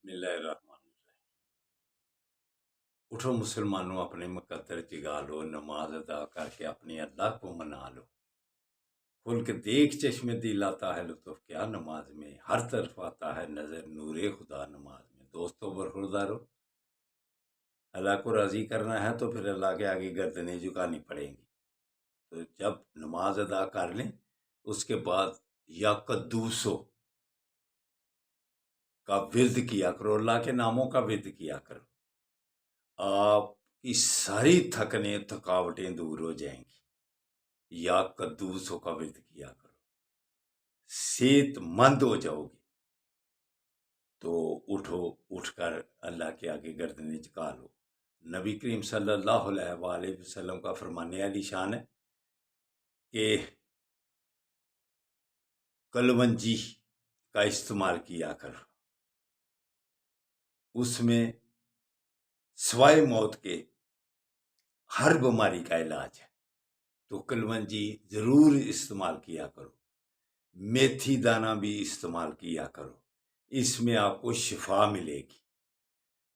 بسم اللہ الرحمن الرحیم۔ اٹھو مسلمانوں، اپنے مقدر جگا لو، نماز ادا کر کے اپنے اللہ کو منا لو۔ کھل کے دیکھ چشم دل آتا ہے لطف کیا نماز میں، ہر طرف آتا ہے نظر نور خدا نماز میں۔ دوستو برخوردارو، اللہ کو راضی کرنا ہے تو پھر اللہ کے آگے گردنیں جھکانی پڑیں گی۔ تو جب نماز ادا کر لیں اس کے بعد یا قدوسو کا ورد کیا کرو، اللہ کے ناموں کا ورد کیا کرو، آپ کی ساری تھکاوٹیں دور ہو جائیں گی۔ یا قدوسوں کا ورد کیا کرو، صحت مند ہو جاؤ گے۔ تو اٹھ کر اللہ کے آگے گردنیں جھکا لو۔ نبی کریم صلی اللہ علیہ وآلہ وسلم کا فرمان علی شان ہے کہ کلونجی کا استعمال کیا کرو، اس میں سوائے موت کے ہر بیماری کا علاج ہے، تو کلونجی ضرور استعمال کیا کرو۔ میتھی دانہ بھی استعمال کیا کرو، اس میں آپ کو شفا ملے گی۔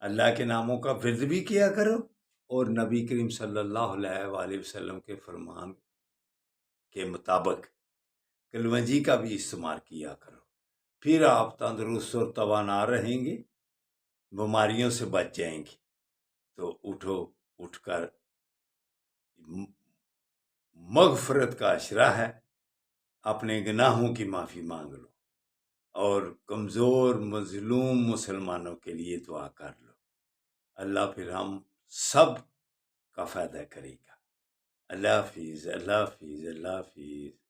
اللہ کے ناموں کا ورد بھی کیا کرو اور نبی کریم صلی اللہ علیہ وآلہ وسلم کے فرمان کے مطابق کلونجی کا بھی استعمال کیا کرو، پھر آپ تندرست اور توانا رہیں گے، بیماریوں سے بچ جائیں گے۔ تو اٹھ کر مغفرت کا اشرا ہے، اپنے گناہوں کی معافی مانگ لو اور کمزور مظلوم مسلمانوں کے لیے دعا کر لو۔ اللہ پھر ہم سب کا فائدہ کرے گا۔ اللہ حافظ، اللہ حافظ، اللہ حافظ۔